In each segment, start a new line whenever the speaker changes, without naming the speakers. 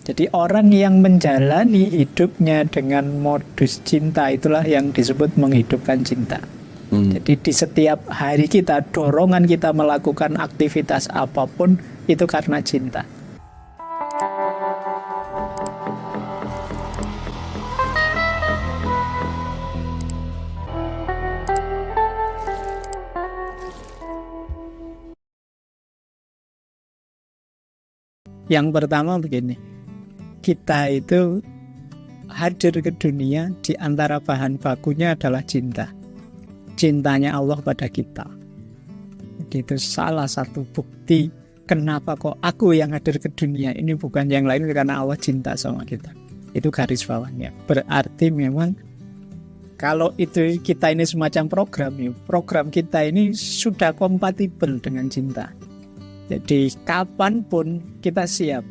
Jadi orang yang menjalani hidupnya dengan modus cinta itulah yang disebut menghidupkan cinta. Jadi di setiap hari kita, dorongan kita melakukan aktivitas apapun itu karena cinta. Yang pertama begini, kita itu hadir ke dunia di antara bahan bakunya adalah cinta. Cintanya Allah pada kita. Jadi itu salah satu bukti kenapa kok aku yang hadir ke dunia ini, bukan yang lain, karena Allah cinta sama kita. Itu garis bawahnya. Berarti memang kalau itu kita ini semacam program kita ini sudah kompatibel dengan cinta. Jadi kapanpun kita siap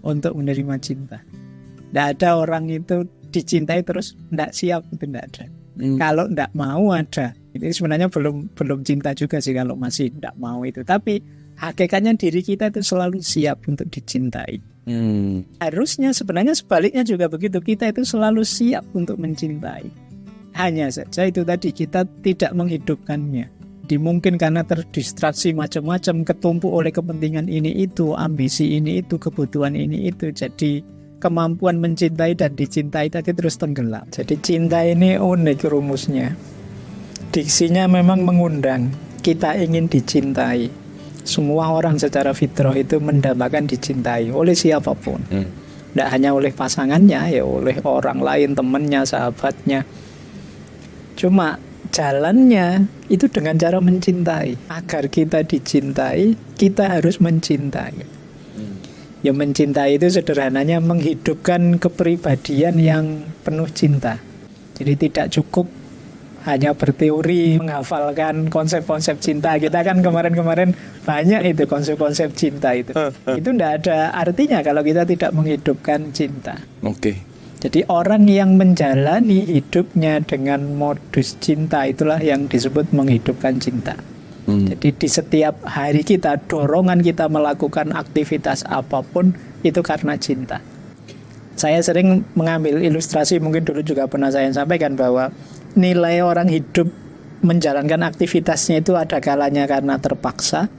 untuk menerima cinta. Tidak ada orang itu dicintai terus tidak siap, itu tidak ada. Kalau tidak mau ada, itu sebenarnya belum cinta juga sih kalau masih tidak mau itu. Tapi hakikatnya diri kita itu selalu siap untuk dicintai. Harusnya sebenarnya sebaliknya juga begitu, kita itu selalu siap untuk mencintai. Hanya saja itu tadi kita tidak menghidupkannya. Mungkin karena terdistraksi macam-macam, ketumpuk oleh kepentingan ini itu, ambisi ini itu, kebutuhan ini itu. Jadi kemampuan mencintai dan dicintai tadi terus tenggelam. Jadi cinta ini unik rumusnya. Diksinya memang mengundang, kita ingin dicintai. Semua orang secara fitrah itu mendambakan dicintai oleh siapapun. Tidak hanya oleh pasangannya, ya oleh orang lain, temannya, sahabatnya. Cuma jalannya itu dengan cara mencintai. Agar kita dicintai, kita harus mencintai. Ya mencintai itu sederhananya menghidupkan kepribadian yang penuh cinta. Jadi tidak cukup hanya berteori, menghafalkan konsep-konsep cinta. Kita kan kemarin-kemarin banyak itu konsep-konsep cinta itu. Itu tidak ada artinya kalau kita tidak menghidupkan cinta. Jadi orang yang menjalani hidupnya dengan modus cinta itulah yang disebut menghidupkan cinta. Jadi di setiap hari kita, dorongan kita melakukan aktivitas apapun itu karena cinta. Saya sering mengambil ilustrasi, mungkin dulu juga pernah saya sampaikan, bahwa nilai orang hidup menjalankan aktivitasnya itu ada kalanya karena terpaksa,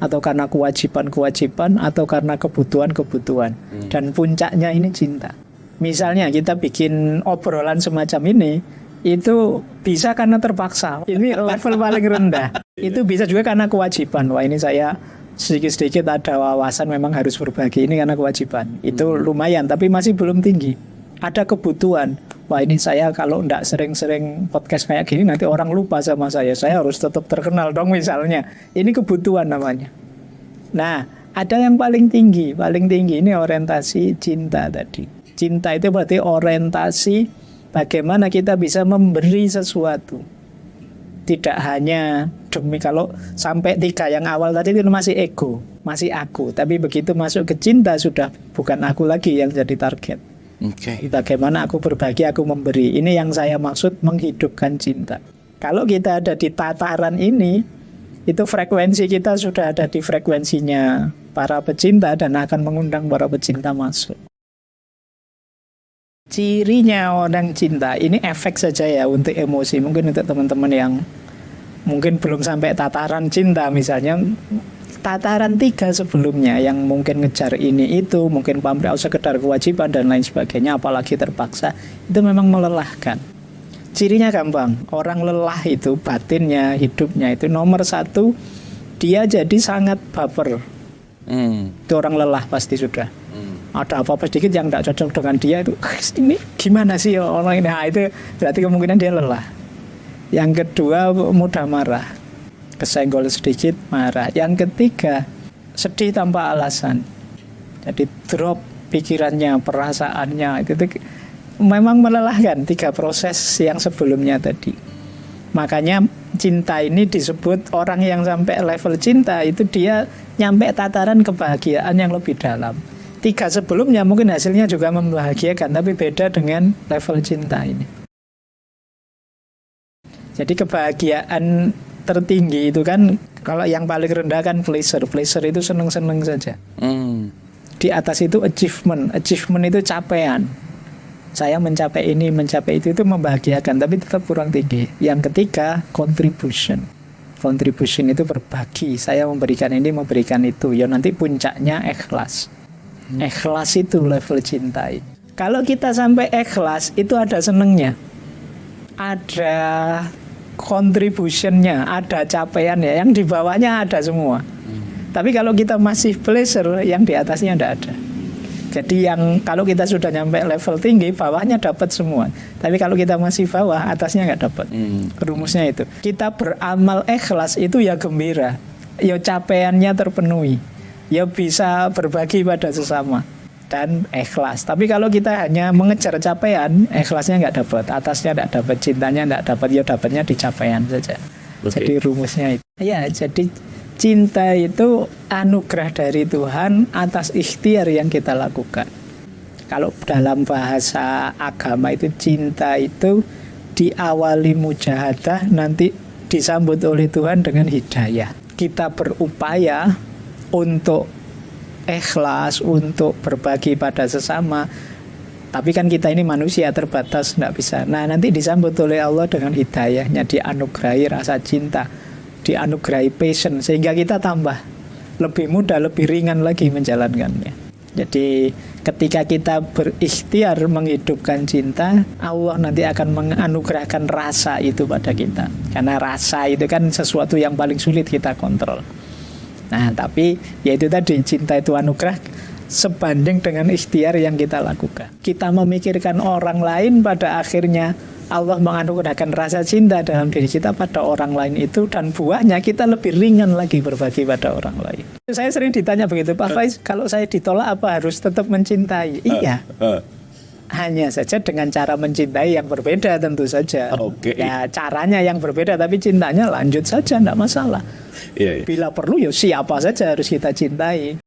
atau karena kewajiban-kewajiban, atau karena kebutuhan-kebutuhan. Dan puncaknya ini cinta. Misalnya kita bikin obrolan semacam ini, itu bisa karena terpaksa. Ini level paling rendah. Itu bisa juga karena kewajiban. Wah, ini saya sedikit-sedikit ada wawasan memang harus berbagi, ini karena kewajiban. Itu lumayan, tapi masih belum tinggi. Ada kebutuhan. Wah, ini saya kalau tidak sering-sering podcast kayak gini nanti orang lupa sama saya. Saya harus tetap terkenal dong misalnya. Ini kebutuhan namanya. Nah, ada yang paling tinggi. Paling tinggi ini orientasi cinta tadi. Cinta itu berarti orientasi bagaimana kita bisa memberi sesuatu. Tidak hanya demi, kalau sampai 3 yang awal tadi itu masih ego, masih aku. Tapi begitu masuk ke cinta sudah bukan aku lagi yang jadi target. Bagaimana aku berbagi, aku memberi. Ini yang saya maksud menghidupkan cinta. Kalau kita ada di tataran ini, itu frekuensi kita sudah ada di frekuensinya para pecinta dan akan mengundang para pecinta masuk. Cirinya orang cinta, ini efek saja ya untuk emosi. Mungkin untuk teman-teman yang mungkin belum sampai tataran cinta, misalnya tataran 3 sebelumnya yang mungkin ngejar ini itu, mungkin pamrih sekedar kewajiban dan lain sebagainya, apalagi terpaksa, itu memang melelahkan. Cirinya gampang, orang lelah itu batinnya, hidupnya itu nomor 1, dia jadi sangat baper. Itu orang lelah pasti sudah. Ada apa-apa sedikit yang tidak cocok dengan dia itu, ini gimana sih orang ini? Nah, itu berarti kemungkinan dia lelah. Yang kedua, mudah marah, kesenggol sedikit marah. Yang ketiga, sedih tanpa alasan. Jadi drop pikirannya, perasaannya, itu memang melelahkan 3 proses yang sebelumnya tadi. Makanya cinta ini disebut orang yang sampai level cinta itu dia nyampe tataran kebahagiaan yang lebih dalam. 3 sebelumnya mungkin hasilnya juga membahagiakan, tapi beda dengan level cinta ini. Jadi kebahagiaan tertinggi itu kan, kalau yang paling rendah kan pleasure. Pleasure itu seneng-seneng saja. Di atas itu achievement. Achievement itu capaian. Saya mencapai ini, mencapai itu membahagiakan, tapi tetap kurang tinggi. Yang ketiga, contribution. Contribution itu berbagi. Saya memberikan ini, memberikan itu. Ya nanti puncaknya ikhlas. Ikhlas itu level cinta. Kalau kita sampai ikhlas, itu ada senengnya. Ada contributionnya, ada capaiannya. Yang di bawahnya ada semua. Tapi kalau kita masih pleasure, yang di atasnya tidak ada. Jadi yang kalau kita sudah nyampe level tinggi, bawahnya dapat semua. Tapi kalau kita masih bawah, atasnya nggak dapat. Rumusnya itu. Kita beramal ikhlas itu ya gembira. Ya capaiannya terpenuhi. Ya bisa berbagi pada sesama. Dan ikhlas. Tapi kalau kita hanya mengejar capaian, ikhlasnya nggak dapat. Atasnya nggak dapat, cintanya nggak dapat. Ya dapatnya di capaian saja. Jadi rumusnya itu. Ya, jadi cinta itu anugerah dari Tuhan atas ikhtiar yang kita lakukan. Kalau dalam bahasa agama itu cinta itu diawali mujahadah, nanti disambut oleh Tuhan dengan hidayah. Kita berupaya untuk ikhlas, untuk berbagi pada sesama. Tapi kan kita ini manusia terbatas, tidak bisa. Nah nanti disambut oleh Allah dengan hidayahnya, dianugerahi rasa cinta, dianugerahi passion, sehingga kita tambah lebih mudah, lebih ringan lagi menjalankannya. Jadi ketika kita berikhtiar menghidupkan cinta, Allah nanti akan menganugerahkan rasa itu pada kita. Karena rasa itu kan sesuatu yang paling sulit kita kontrol. Nah tapi yaitu tadi, cinta itu anugerah sebanding dengan ikhtiar yang kita lakukan. Kita memikirkan orang lain, pada akhirnya Allah menganugerahkan rasa cinta dalam diri kita pada orang lain itu, dan buahnya kita lebih ringan lagi berbagi pada orang lain. Saya sering ditanya begitu, Pak Faiz, kalau saya ditolak apa harus tetap mencintai? Iya. Hanya saja dengan cara mencintai yang berbeda tentu saja. Ya caranya yang berbeda, tapi cintanya lanjut saja, tidak masalah. Bila perlu ya siapa saja harus kita cintai.